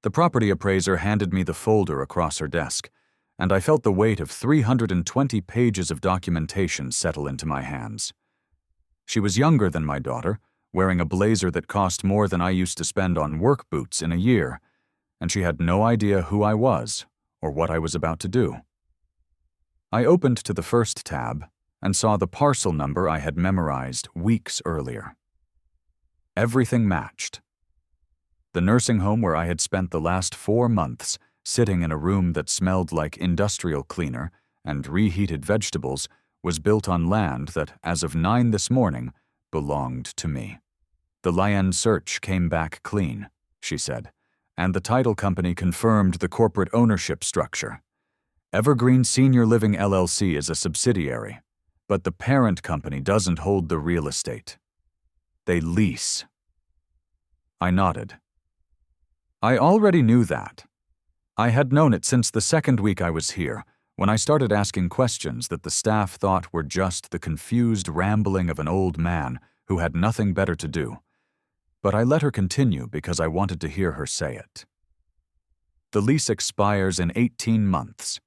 The property appraiser handed me the folder across her desk, and I felt the weight of 320 pages of documentation settle into my hands. She was younger than my daughter, wearing a blazer that cost more than I used to spend on work boots in a year, and she had no idea who I was or what I was about to do. I opened to the first tab and saw the parcel number I had memorized weeks earlier. Everything matched. The nursing home where I had spent the last 4 months sitting in a room that smelled like industrial cleaner and reheated vegetables was built on land that, as of 9 this morning, belonged to me. The land search came back clean, she said, and the title company confirmed the corporate ownership structure. Evergreen Senior Living LLC is a subsidiary, but the parent company doesn't hold the real estate. They lease. I nodded. I already knew that. I had known it since the second week I was here, when I started asking questions that the staff thought were just the confused rambling of an old man who had nothing better to do. But I let her continue because I wanted to hear her say it. The lease expires in 18 months.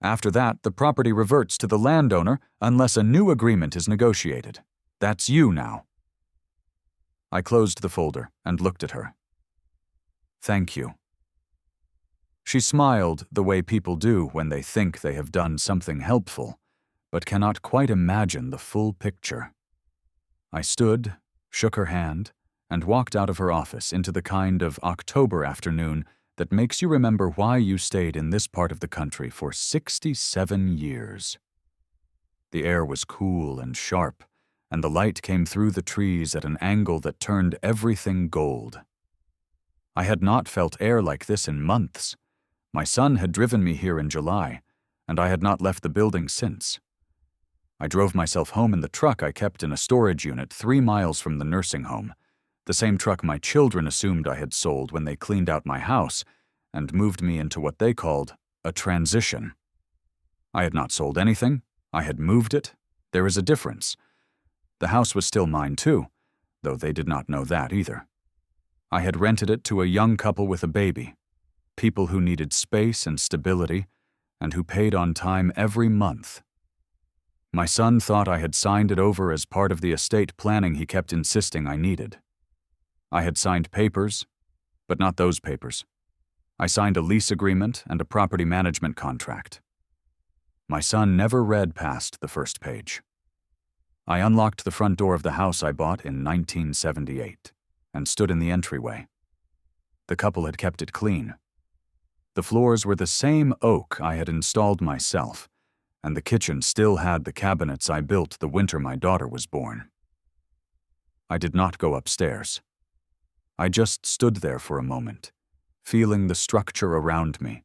After that, the property reverts to the landowner unless a new agreement is negotiated. That's you now. I closed the folder and looked at her. Thank you. She smiled the way people do when they think they have done something helpful, but cannot quite imagine the full picture. I stood, shook her hand, and walked out of her office into the kind of October afternoon that makes you remember why you stayed in this part of the country for 67 years. The air was cool and sharp, and the light came through the trees at an angle that turned everything gold. I had not felt air like this in months. My son had driven me here in July, and I had not left the building since. I drove myself home in the truck I kept in a storage unit 3 miles from the nursing home, the same truck my children assumed I had sold when they cleaned out my house and moved me into what they called a transition. I had not sold anything. I had moved it. There is a difference. The house was still mine too, though they did not know that either. I had rented it to a young couple with a baby, people who needed space and stability, and who paid on time every month. My son thought I had signed it over as part of the estate planning he kept insisting I needed. I had signed papers, but not those papers. I signed a lease agreement and a property management contract. My son never read past the first page. I unlocked the front door of the house I bought in 1978 and stood in the entryway. The couple had kept it clean. The floors were the same oak I had installed myself, and the kitchen still had the cabinets I built the winter my daughter was born. I did not go upstairs. I just stood there for a moment, feeling the structure around me,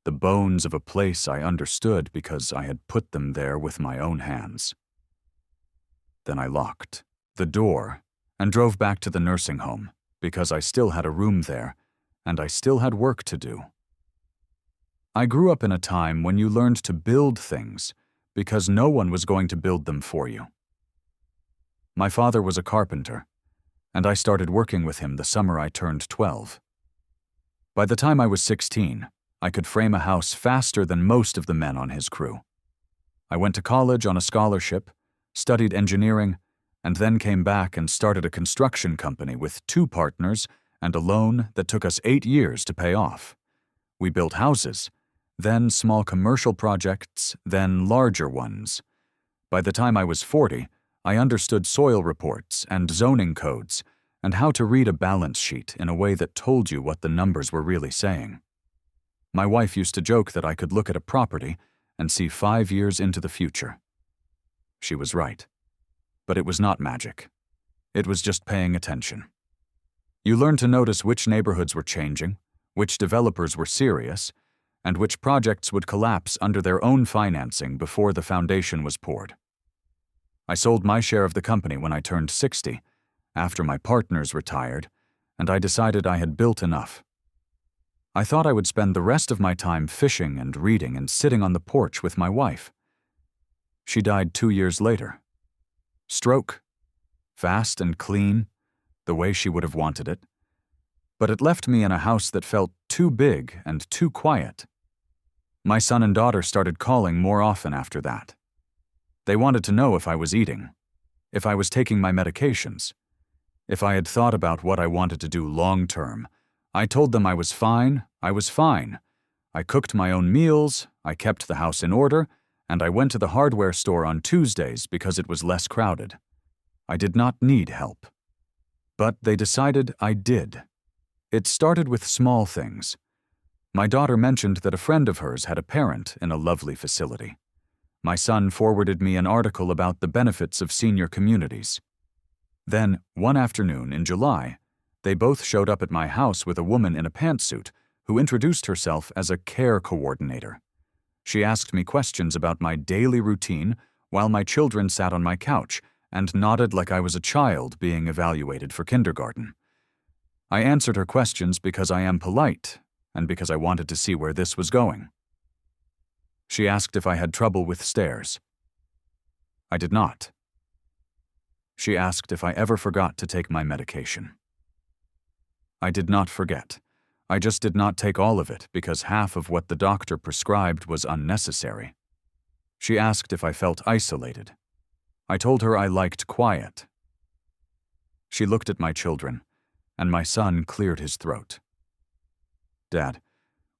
the bones of a place I understood because I had put them there with my own hands. Then I locked the door and drove back to the nursing home because I still had a room there and I still had work to do. I grew up in a time when you learned to build things because no one was going to build them for you. My father was a carpenter, and I started working with him the summer I turned 12. By the time I was 16, I could frame a house faster than most of the men on his crew. I went to college on a scholarship, studied engineering, and then came back and started a construction company with 2 partners and a loan that took us 8 years to pay off. We built houses, then small commercial projects, then larger ones. By the time I was 40, I understood soil reports and zoning codes and how to read a balance sheet in a way that told you what the numbers were really saying. My wife used to joke that I could look at a property and see 5 years into the future. She was right. But it was not magic. It was just paying attention. You learned to notice which neighborhoods were changing, which developers were serious, and which projects would collapse under their own financing before the foundation was poured. I sold my share of the company when I turned 60, after my partners retired, and I decided I had built enough. I thought I would spend the rest of my time fishing and reading and sitting on the porch with my wife. She died 2 years later. Stroke. Fast and clean, the way she would have wanted it. but it left me in a house that felt too big and too quiet. My son and daughter started calling more often after that. They wanted to know if I was eating, if I was taking my medications, if I had thought about what I wanted to do long term. I told them I was fine. I cooked my own meals, I kept the house in order, and I went to the hardware store on Tuesdays because it was less crowded. I did not need help. But they decided I did. It started with small things. My daughter mentioned that a friend of hers had a parent in a lovely facility. My son forwarded me an article about the benefits of senior communities. Then, one afternoon in July, they both showed up at my house with a woman in a pantsuit who introduced herself as a care coordinator. She asked me questions about my daily routine while my children sat on my couch and nodded like I was a child being evaluated for kindergarten. I answered her questions because I am polite and because I wanted to see where this was going. She asked if I had trouble with stairs. I did not. She asked if I ever forgot to take my medication. I did not forget. I just did not take all of it because half of what the doctor prescribed was unnecessary. She asked if I felt isolated. I told her I liked quiet. She looked at my children, and my son cleared his throat. Dad,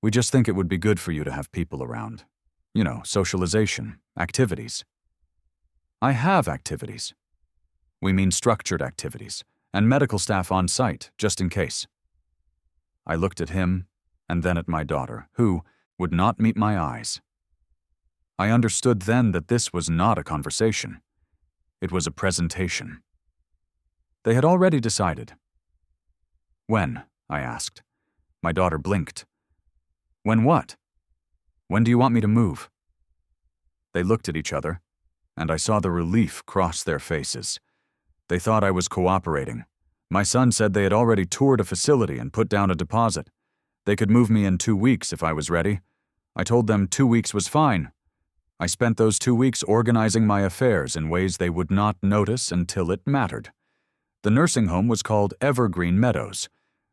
we just think it would be good for you to have people around. You know, socialization, activities. I have activities. We mean structured activities, and medical staff on site, just in case. I looked at him, and then at my daughter, who would not meet my eyes. I understood then that this was not a conversation. It was a presentation. They had already decided. When? I asked. My daughter blinked. When what? When do you want me to move? They looked at each other, and I saw the relief cross their faces. They thought I was cooperating. My son said they had already toured a facility and put down a deposit. They could move me in 2 weeks if I was ready. I told them 2 weeks was fine. I spent those 2 weeks organizing my affairs in ways they would not notice until it mattered. The nursing home was called Evergreen Meadows,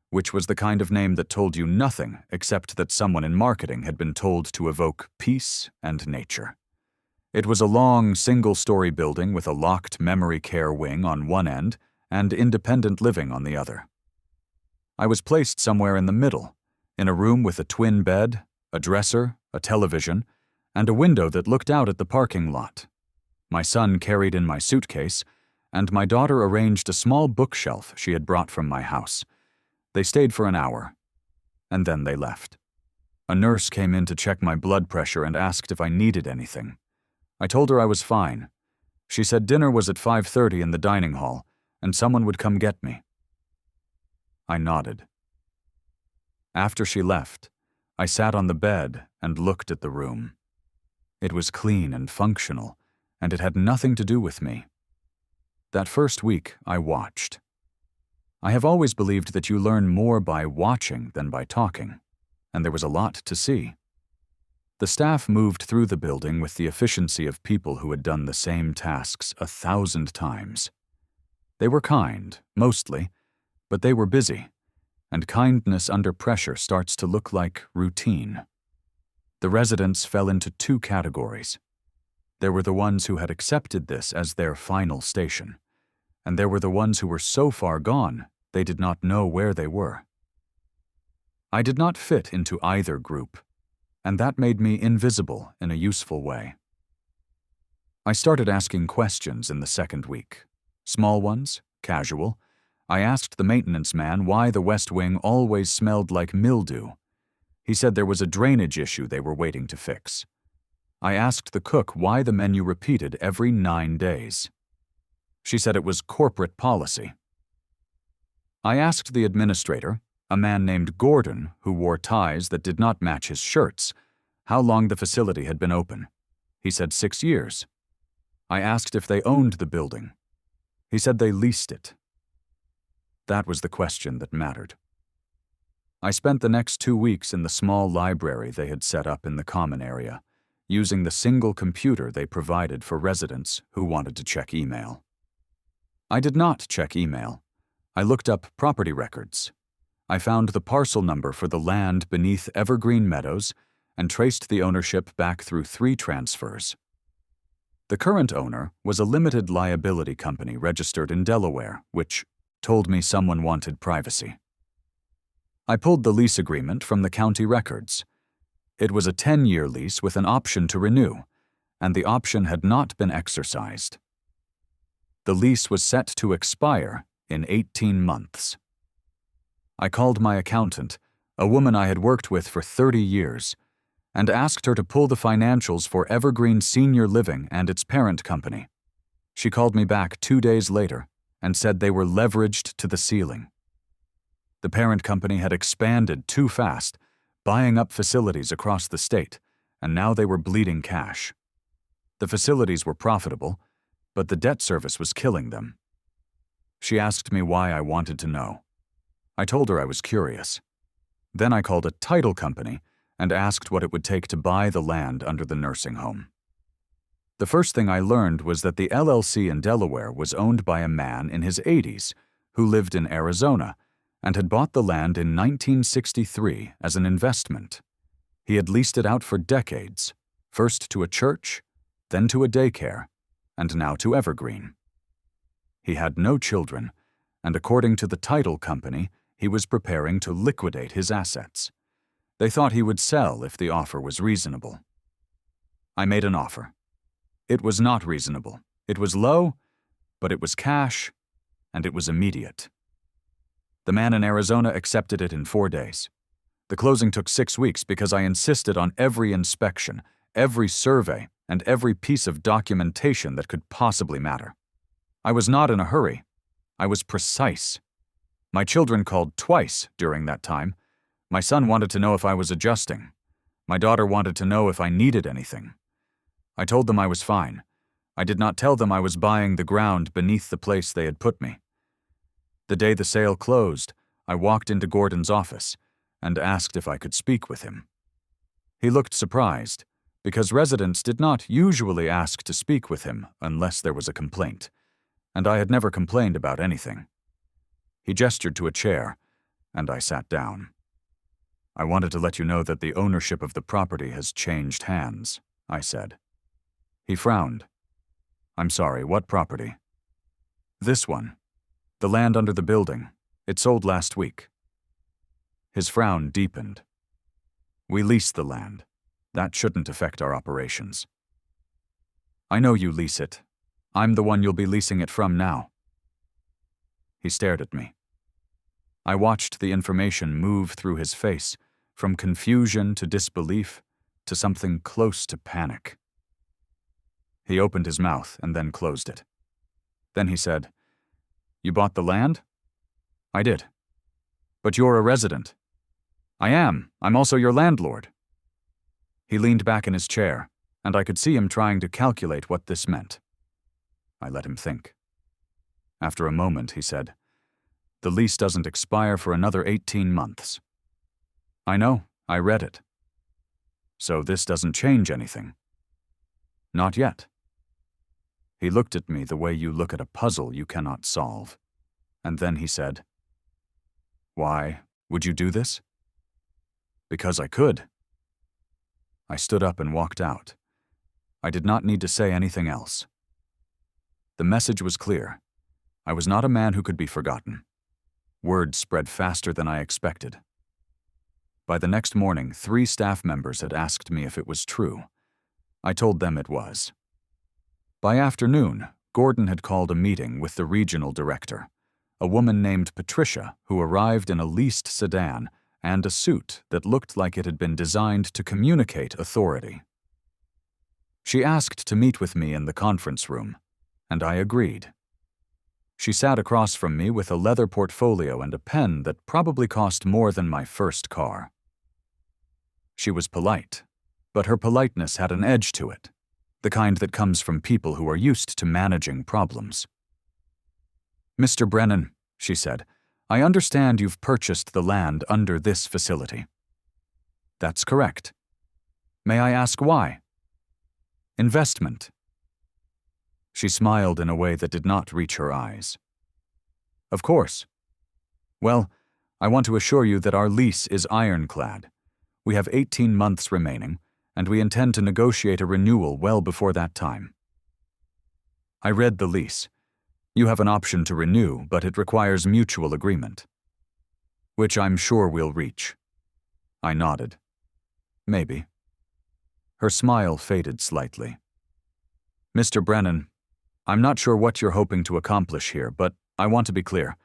which was the kind of name that told you nothing except that someone in marketing had been told to evoke peace and nature. It was a long, single-story building with a locked memory care wing on one end and independent living on the other. I was placed somewhere in the middle, in a room with a twin bed, a dresser, a television, and a window that looked out at the parking lot. My son carried in my suitcase, and my daughter arranged a small bookshelf she had brought from my house. They stayed for an hour, and then they left. A nurse came in to check my blood pressure and asked if I needed anything. I told her I was fine. She said dinner was at 5:30 in the dining hall, and someone would come get me. I nodded. After she left, I sat on the bed and looked at the room. It was clean and functional, and it had nothing to do with me. That first week, I watched. I have always believed that you learn more by watching than by talking, and there was a lot to see. The staff moved through the building with the efficiency of people who had done the same tasks 1,000 times. They were kind, mostly, but they were busy, and kindness under pressure starts to look like routine. The residents fell into 2 categories. There were the ones who had accepted this as their final station, and there were the ones who were so far gone they did not know where they were. I did not fit into either group, and that made me invisible in a useful way. I started asking questions in the second week. Small ones, casual. I asked the maintenance man why the West Wing always smelled like mildew. He said there was a drainage issue they were waiting to fix. I asked the cook why the menu repeated every 9 days. She said it was corporate policy. I asked the administrator, a man named Gordon who wore ties that did not match his shirts, how long the facility had been open. He said 6 years. I asked if they owned the building. He said they leased it. That was the question that mattered. I spent the next 2 weeks in the small library they had set up in the common area, using the single computer they provided for residents who wanted to check email. I did not check email. I looked up property records. I found the parcel number for the land beneath Evergreen Meadows and traced the ownership back through 3 transfers. The current owner was a limited liability company registered in Delaware, which told me someone wanted privacy. I pulled the lease agreement from the county records. It was a 10-year lease with an option to renew, and the option had not been exercised. The lease was set to expire in 18 months. I called my accountant, a woman I had worked with for 30 years, and asked her to pull the financials for Evergreen Senior Living and its parent company. She called me back 2 days later and said they were leveraged to the ceiling. The parent company had expanded too fast, buying up facilities across the state, and now they were bleeding cash. The facilities were profitable, but the debt service was killing them. She asked me why I wanted to know. I told her I was curious. Then I called a title company and asked what it would take to buy the land under the nursing home. The first thing I learned was that the LLC in Delaware was owned by a man in his 80s who lived in Arizona and had bought the land in 1963 as an investment. He had leased it out for decades, first to a church, then to a daycare, and now to Evergreen. He had no children, and according to the title company, he was preparing to liquidate his assets. They thought he would sell if the offer was reasonable. I made an offer. It was not reasonable. It was low, but it was cash, and it was immediate. The man in Arizona accepted it in 4 days. The closing took 6 weeks because I insisted on every inspection, every survey, and every piece of documentation that could possibly matter. I was not in a hurry. I was precise. My children called twice during that time. My son wanted to know if I was adjusting. My daughter wanted to know if I needed anything. I told them I was fine. I did not tell them I was buying the ground beneath the place they had put me. The day the sale closed, I walked into Gordon's office and asked if I could speak with him. He looked surprised, because residents did not usually ask to speak with him unless there was a complaint, and I had never complained about anything. He gestured to a chair, and I sat down. "I wanted to let you know that the ownership of the property has changed hands," I said. He frowned. "I'm sorry, what property?" "This one. The land under the building. It sold last week." His frown deepened. "We lease the land. That shouldn't affect our operations." "I know you lease it. I'm the one you'll be leasing it from now." He stared at me. I watched the information move through his face, from confusion to disbelief to something close to panic. He opened his mouth and then closed it. Then he said, "You bought the land?" "I did." "But you're a resident." "I am. I'm also your landlord." He leaned back in his chair, and I could see him trying to calculate what this meant. I let him think. After a moment, he said, "The lease doesn't expire for another 18 months." "I know. I read it." "So this doesn't change anything?" "Not yet." He looked at me the way you look at a puzzle you cannot solve. And then he said, "Why would you do this?" "Because I could." I stood up and walked out. I did not need to say anything else. The message was clear. I was not a man who could be forgotten. Word spread faster than I expected. By the next morning, 3 staff members had asked me if it was true. I told them it was. By afternoon, Gordon had called a meeting with the regional director, a woman named Patricia who arrived in a leased sedan and a suit that looked like it had been designed to communicate authority. She asked to meet with me in the conference room, and I agreed. She sat across from me with a leather portfolio and a pen that probably cost more than my first car. She was polite, but her politeness had an edge to it, the kind that comes from people who are used to managing problems. "Mr. Brennan," she said, "I understand you've purchased the land under this facility." "That's correct." "May I ask why?" "Investment." She smiled in a way that did not reach her eyes. "Of course. Well, I want to assure you that our lease is ironclad. We have 18 months remaining, and we intend to negotiate a renewal well before that time. I read the lease. You have an option to renew, but it requires mutual agreement, which I'm sure we'll reach. I nodded. Maybe. Her smile faded slightly. Mr. Brennan, I'm not sure what you're hoping to accomplish here, but I want to be clear.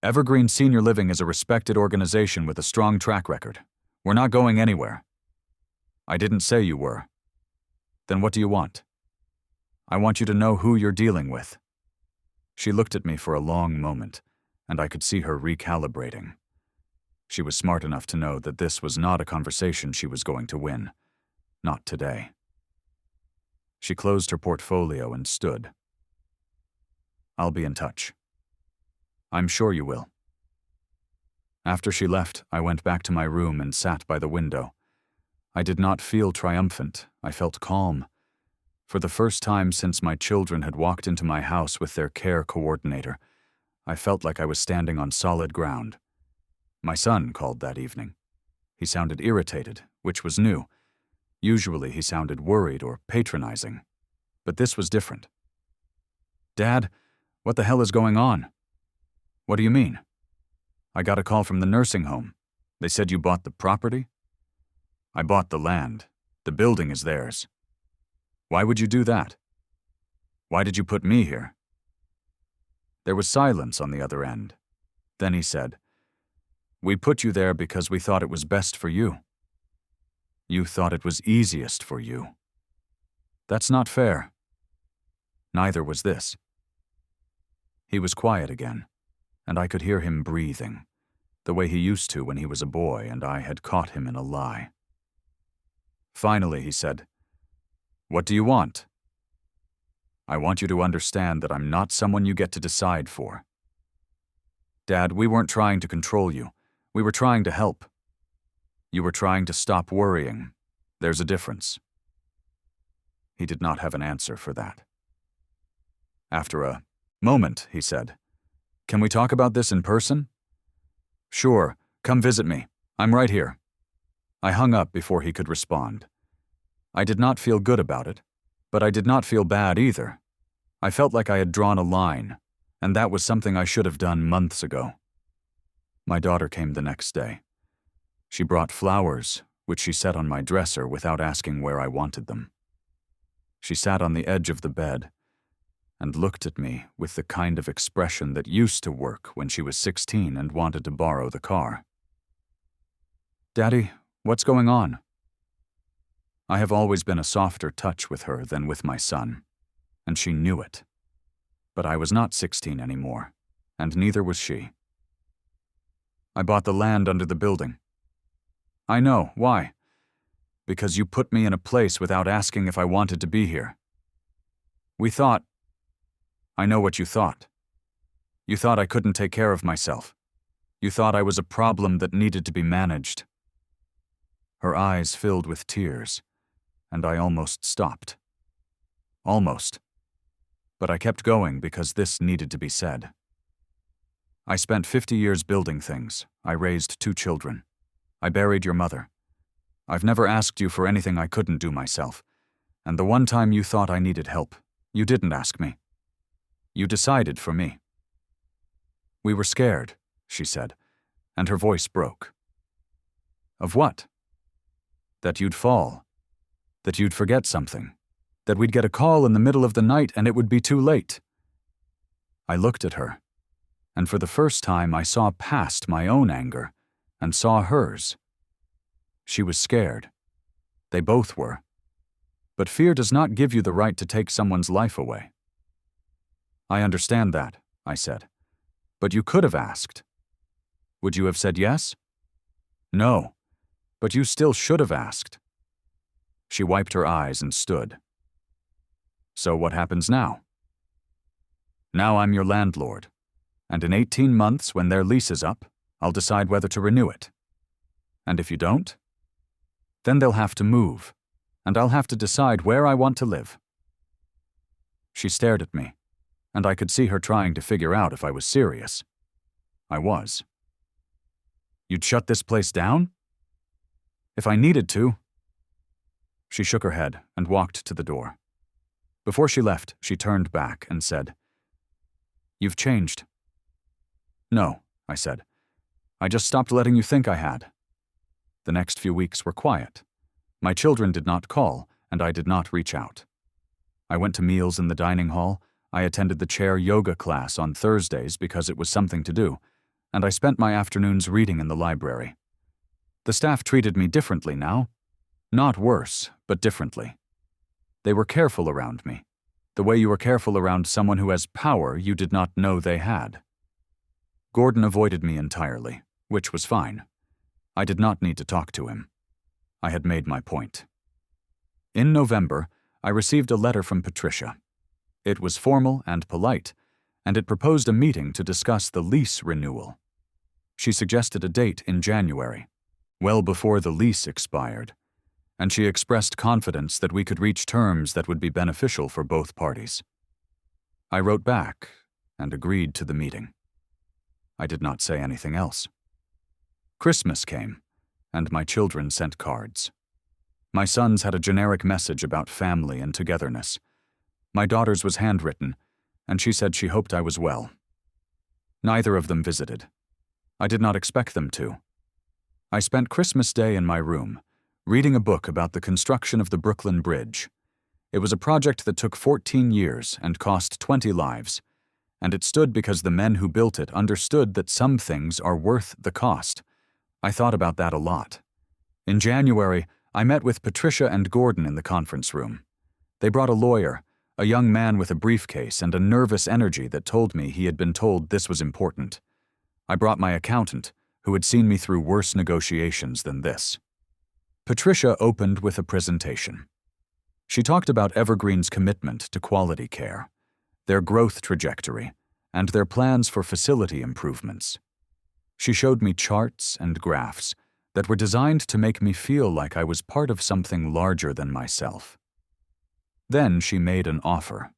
Evergreen Senior Living is a respected organization with a strong track record. We're not going anywhere. I didn't say you were. Then what do you want? I want you to know who you're dealing with. She looked at me for a long moment, and I could see her recalibrating. She was smart enough to know that this was not a conversation she was going to win. Not today. She closed her portfolio and stood. I'll be in touch. I'm sure you will. After she left, I went back to my room and sat by the window. I did not feel triumphant. I felt calm. For the first time since my children had walked into my house with their care coordinator, I felt like I was standing on solid ground. My son called that evening. He sounded irritated, which was new. Usually he sounded worried or patronizing. But this was different. Dad, what the hell is going on? What do you mean? I got a call from the nursing home. They said you bought the property? I bought the land. The building is theirs. Why would you do that? Why did you put me here? There was silence on the other end. Then he said, We put you there because we thought it was best for you. You thought it was easiest for you. That's not fair. Neither was this. He was quiet again, and I could hear him breathing, the way he used to when he was a boy and I had caught him in a lie. Finally, he said, What do you want? I want you to understand that I'm not someone you get to decide for. Dad, we weren't trying to control you. We were trying to help. You were trying to stop worrying. There's a difference. He did not have an answer for that. After a moment, he said, Can we talk about this in person? Sure, come visit me. I'm right here. I hung up before he could respond. I did not feel good about it, but I did not feel bad either. I felt like I had drawn a line, and that was something I should have done months ago. My daughter came the next day. She brought flowers, which she set on my dresser without asking where I wanted them. She sat on the edge of the bed and looked at me with the kind of expression that used to work when she was 16 and wanted to borrow the car. Daddy, what's going on? I have always been a softer touch with her than with my son, and she knew it. But I was not 16 anymore, and neither was she. I bought the land under the building. I know, why? Because you put me in a place without asking if I wanted to be here. We thought... I know what you thought. You thought I couldn't take care of myself. You thought I was a problem that needed to be managed. Her eyes filled with tears, and I almost stopped. Almost. But I kept going because this needed to be said. I spent 50 years building things. I raised 2 children. I buried your mother. I've never asked you for anything I couldn't do myself, and the one time you thought I needed help, you didn't ask me. You decided for me. We were scared, she said, and her voice broke. Of what? That you'd fall. That you'd forget something. That we'd get a call in the middle of the night and it would be too late. I looked at her, and for the first time I saw past my own anger and saw hers. She was scared. They both were. But fear does not give you the right to take someone's life away. I understand that, I said. But you could have asked. Would you have said yes? No, but you still should have asked. She wiped her eyes and stood. So what happens now? Now I'm your landlord, and in 18 months when their lease is up, I'll decide whether to renew it. And if you don't, then they'll have to move, and I'll have to decide where I want to live. She stared at me, and I could see her trying to figure out if I was serious. I was. You'd shut this place down? If I needed to. She shook her head and walked to the door. Before she left, she turned back and said, "You've changed." "No," I said. "I just stopped letting you think I had." The next few weeks were quiet. My children did not call, and I did not reach out. I went to meals in the dining hall, I attended the chair yoga class on Thursdays because it was something to do, and I spent my afternoons reading in the library. The staff treated me differently now. Not worse, but differently. They were careful around me, the way you were careful around someone who has power you did not know they had. Gordon avoided me entirely, which was fine. I did not need to talk to him. I had made my point. In November, I received a letter from Patricia. It was formal and polite, and it proposed a meeting to discuss the lease renewal. She suggested a date in January, well before the lease expired, and she expressed confidence that we could reach terms that would be beneficial for both parties. I wrote back and agreed to the meeting. I did not say anything else. Christmas came, and my children sent cards. My son's had a generic message about family and togetherness. My daughter's was handwritten, and she said she hoped I was well. Neither of them visited. I did not expect them to. I spent Christmas Day in my room, reading a book about the construction of the Brooklyn Bridge. It was a project that took 14 years and cost 20 lives, and it stood because the men who built it understood that some things are worth the cost. I thought about that a lot. In January, I met with Patricia and Gordon in the conference room. They brought a lawyer, a young man with a briefcase and a nervous energy that told me he had been told this was important. I brought my accountant, who had seen me through worse negotiations than this. Patricia opened with a presentation. She talked about Evergreen's commitment to quality care, their growth trajectory, and their plans for facility improvements. She showed me charts and graphs that were designed to make me feel like I was part of something larger than myself. Then she made an offer.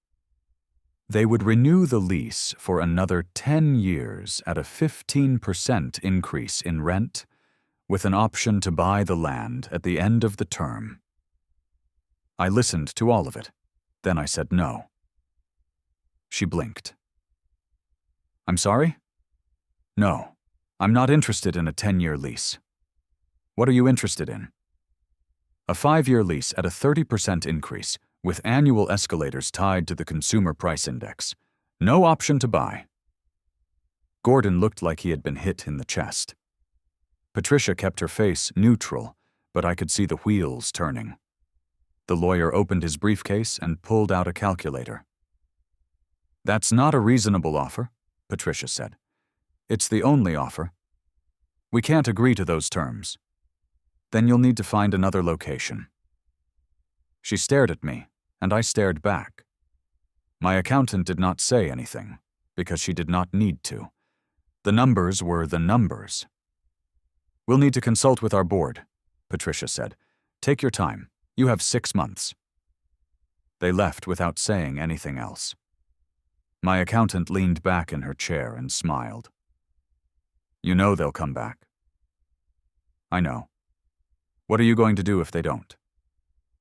They would renew the lease for another 10 years at a 15% increase in rent, with an option to buy the land at the end of the term. I listened to all of it. Then I said no. She blinked. "I'm sorry? No, I'm not interested in a 10-year lease. What are you interested in?" "A 5-year lease at a 30% increase, with annual escalators tied to the consumer price index. No option to buy." Gordon looked like he had been hit in the chest. Patricia kept her face neutral, but I could see the wheels turning. The lawyer opened his briefcase and pulled out a calculator. "That's not a reasonable offer," Patricia said. "It's the only offer. We can't agree to those terms. Then you'll need to find another location." She stared at me, and I stared back. My accountant did not say anything, because she did not need to. The numbers were the numbers. "We'll need to consult with our board," Patricia said. "Take your time. You have 6 months." They left without saying anything else. My accountant leaned back in her chair and smiled. "You know they'll come back." "I know. What are you going to do if they don't?"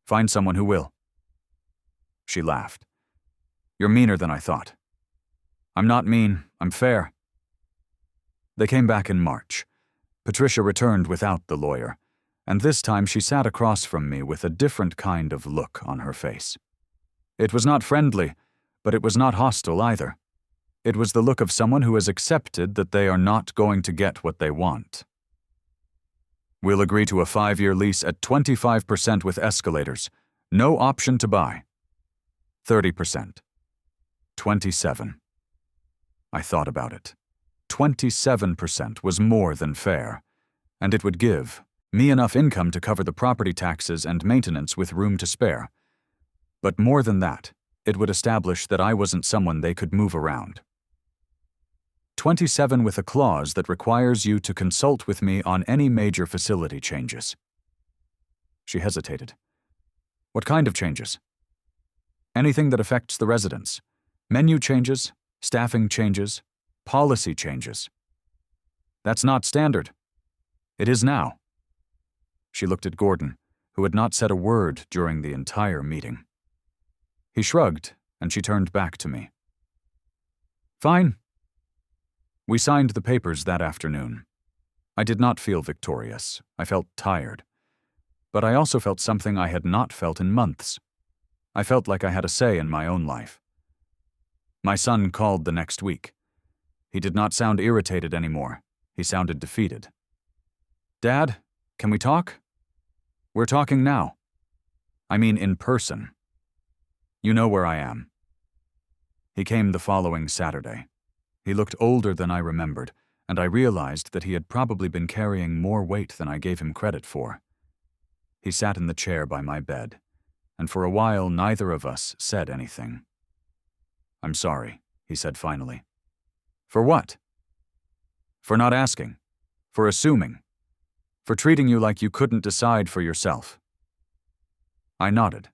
"Find someone who will." She laughed. "You're meaner than I thought." "I'm not mean, I'm fair." They came back in March. Patricia returned without the lawyer, and this time she sat across from me with a different kind of look on her face. It was not friendly, but it was not hostile either. It was the look of someone who has accepted that they are not going to get what they want. "We'll agree to a 5-year lease at 25% with escalators. No option to buy. 30%. 27. I thought about it. 27% was more than fair, and it would give me enough income to cover the property taxes and maintenance with room to spare. But more than that, it would establish that I wasn't someone they could move around. 27 with a clause that requires you to consult with me on any major facility changes. She hesitated. What kind of changes? Anything that affects the residents. Menu changes, staffing changes, policy changes. That's not standard. It is now. She looked at Gordon, who had not said a word during the entire meeting. He shrugged, and she turned back to me. Fine. We signed the papers that afternoon. I did not feel victorious. I felt tired. But I also felt something I had not felt in months. I felt like I had a say in my own life. My son called the next week. He did not sound irritated anymore. He sounded defeated. Dad, can we talk? We're talking now. I mean in person. You know where I am. He came the following Saturday. He looked older than I remembered, and I realized that he had probably been carrying more weight than I gave him credit for. He sat in the chair by my bed, and for a while neither of us said anything. I'm sorry, he said finally. For what? For not asking. For assuming. For treating you like you couldn't decide for yourself. I nodded.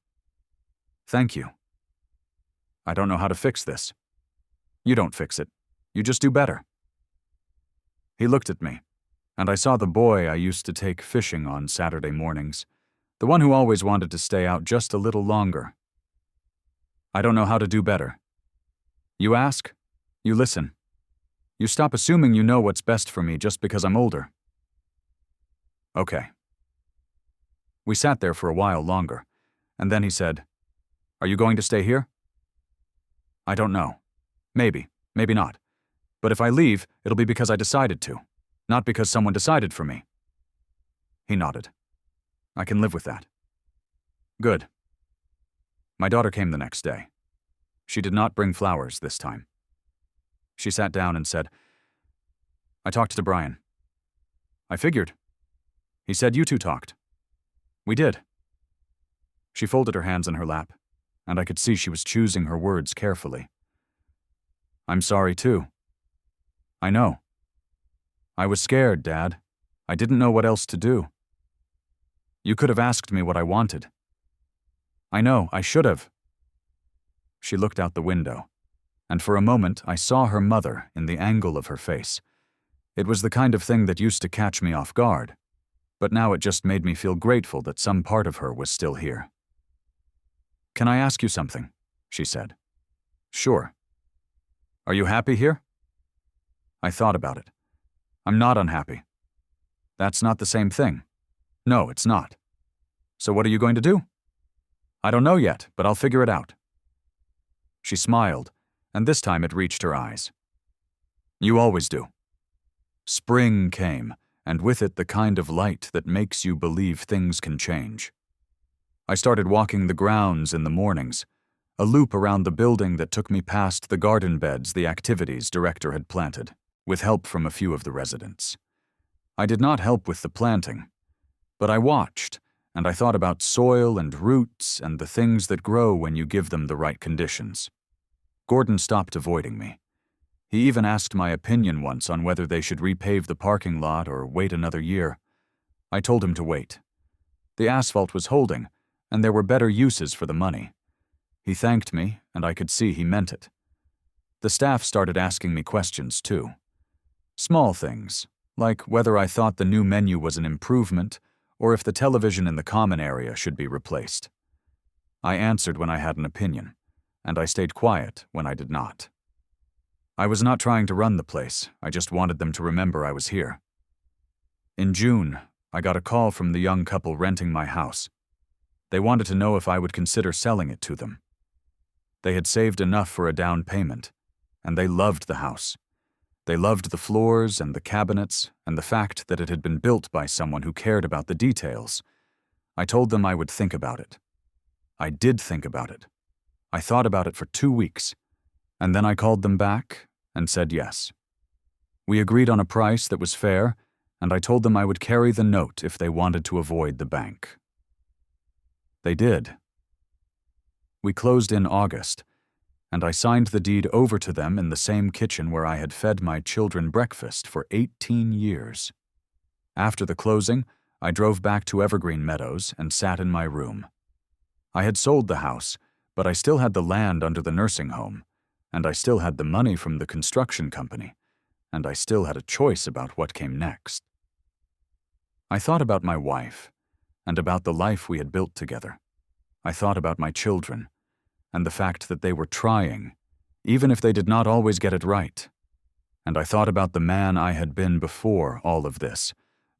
Thank you. I don't know how to fix this. You don't fix it. You just do better. He looked at me, and I saw the boy I used to take fishing on Saturday mornings, the one who always wanted to stay out just a little longer. I don't know how to do better. You ask, you listen. You stop assuming you know what's best for me just because I'm older. Okay. We sat there for a while longer, and then he said, Are you going to stay here? I don't know. Maybe, maybe not. But if I leave, it'll be because I decided to, not because someone decided for me. He nodded. I can live with that. Good. My daughter came the next day. She did not bring flowers this time. She sat down and said, I talked to Brian. I figured. He said you two talked. We did. She folded her hands in her lap, and I could see she was choosing her words carefully. I'm sorry too. I know. I was scared, Dad. I didn't know what else to do. You could have asked me what I wanted. I know, I should have. She looked out the window, and for a moment I saw her mother in the angle of her face. It was the kind of thing that used to catch me off guard, but now it just made me feel grateful that some part of her was still here. Can I ask you something? She said. Sure. Are you happy here? I thought about it. I'm not unhappy. That's not the same thing. No, it's not. So what are you going to do? I don't know yet, but I'll figure it out. She smiled, and this time it reached her eyes. You always do. Spring came, and with it the kind of light that makes you believe things can change. I started walking the grounds in the mornings, a loop around the building that took me past the garden beds the activities director had planted, with help from a few of the residents. I did not help with the planting, but I watched, and I thought about soil and roots and the things that grow when you give them the right conditions. Gordon stopped avoiding me. He even asked my opinion once on whether they should repave the parking lot or wait another year. I told him to wait. The asphalt was holding, and there were better uses for the money. He thanked me, and I could see he meant it. The staff started asking me questions, too. Small things, like whether I thought the new menu was an improvement or if the television in the common area should be replaced. I answered when I had an opinion, and I stayed quiet when I did not. I was not trying to run the place, I just wanted them to remember I was here. In June, I got a call from the young couple renting my house. They wanted to know if I would consider selling it to them. They had saved enough for a down payment, and they loved the house. They loved the floors and the cabinets and the fact that it had been built by someone who cared about the details. I told them I would think about it. I did think about it. I thought about it for 2 weeks, and then I called them back and said yes. We agreed on a price that was fair, and I told them I would carry the note if they wanted to avoid the bank. They did. We closed in August, and I signed the deed over to them in the same kitchen where I had fed my children breakfast for 18 years. After the closing, I drove back to Evergreen Meadows and sat in my room. I had sold the house, but I still had the land under the nursing home, and I still had the money from the construction company, and I still had a choice about what came next. I thought about my wife, and about the life we had built together. I thought about my children, and the fact that they were trying, even if they did not always get it right. And I thought about the man I had been before all of this,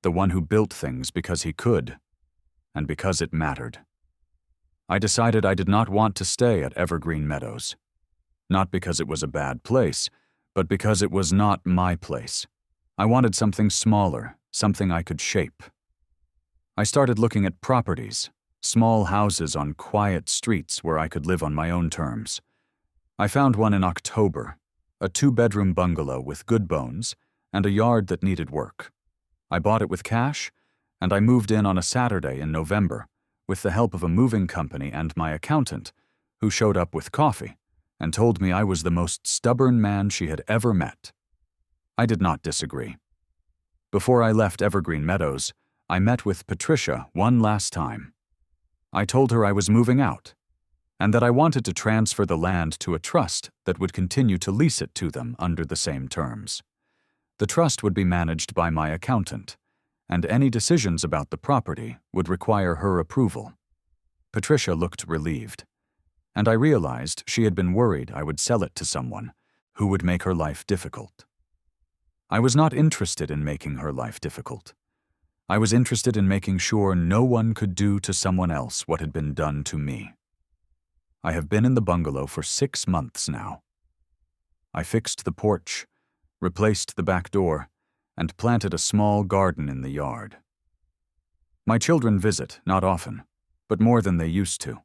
the one who built things because he could, and because it mattered. I decided I did not want to stay at Evergreen Meadows. Not because it was a bad place, but because it was not my place. I wanted something smaller, something I could shape. I started looking at properties, small houses on quiet streets where I could live on my own terms. I found one in October, a 2-bedroom bungalow with good bones and a yard that needed work. I bought it with cash, and I moved in on a Saturday in November with the help of a moving company and my accountant, who showed up with coffee and told me I was the most stubborn man she had ever met. I did not disagree. Before I left Evergreen Meadows, I met with Patricia one last time. I told her I was moving out, and that I wanted to transfer the land to a trust that would continue to lease it to them under the same terms. The trust would be managed by my accountant, and any decisions about the property would require her approval. Patricia looked relieved, and I realized she had been worried I would sell it to someone who would make her life difficult. I was not interested in making her life difficult. I was interested in making sure no one could do to someone else what had been done to me. I have been in the bungalow for 6 months now. I fixed the porch, replaced the back door, and planted a small garden in the yard. My children visit, not often, but more than they used to.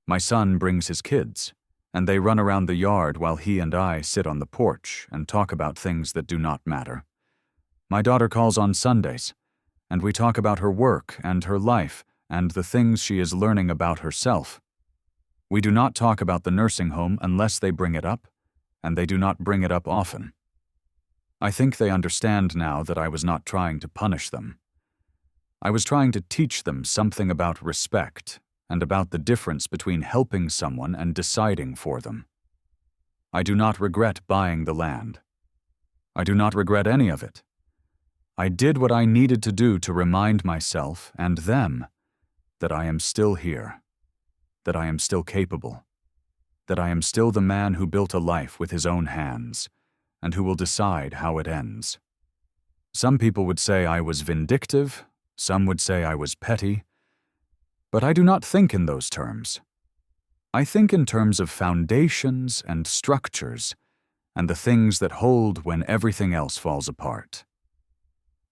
My son brings his kids, and they run around the yard while he and I sit on the porch and talk about things that do not matter. My daughter calls on Sundays, and we talk about her work and her life and the things she is learning about herself. We do not talk about the nursing home unless they bring it up, and they do not bring it up often. I think they understand now that I was not trying to punish them. I was trying to teach them something about respect and about the difference between helping someone and deciding for them. I do not regret buying the land. I do not regret any of it. I did what I needed to do to remind myself and them that I am still here, that I am still capable, that I am still the man who built a life with his own hands, and who will decide how it ends. Some people would say I was vindictive, some would say I was petty, but I do not think in those terms. I think in terms of foundations and structures, and the things that hold when everything else falls apart.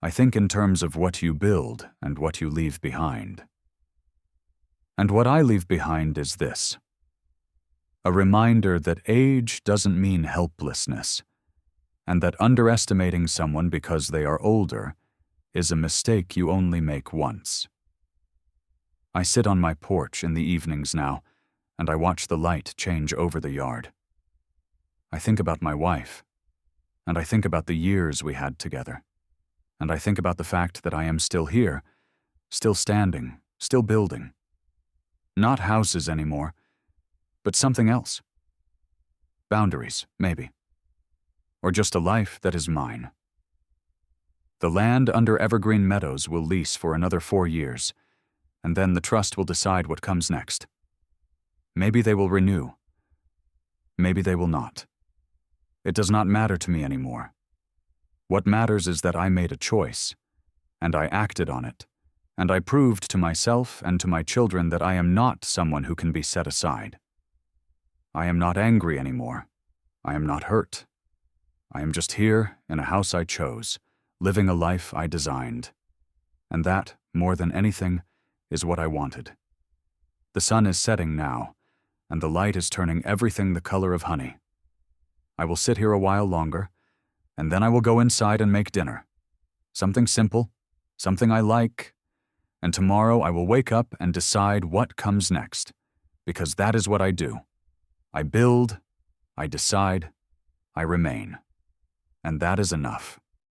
I think in terms of what you build and what you leave behind. And what I leave behind is this: a reminder that age doesn't mean helplessness, and that underestimating someone because they are older is a mistake you only make once. I sit on my porch in the evenings now, and I watch the light change over the yard. I think about my wife, and I think about the years we had together, and I think about the fact that I am still here, still standing, still building. Not houses anymore, but something else. Boundaries, maybe. Or just a life that is mine. The land under Evergreen Meadows will lease for another 4 years, and then the trust will decide what comes next. Maybe they will renew. Maybe they will not. It does not matter to me anymore. What matters is that I made a choice, and I acted on it, and I proved to myself and to my children that I am not someone who can be set aside. I am not angry anymore. I am not hurt. I am just here in a house I chose, living a life I designed. And that, more than anything, is what I wanted. The sun is setting now, and the light is turning everything the color of honey. I will sit here a while longer, and then I will go inside and make dinner. Something simple, something I like, and tomorrow I will wake up and decide what comes next, because that is what I do. I build, I decide, I remain. And that is enough.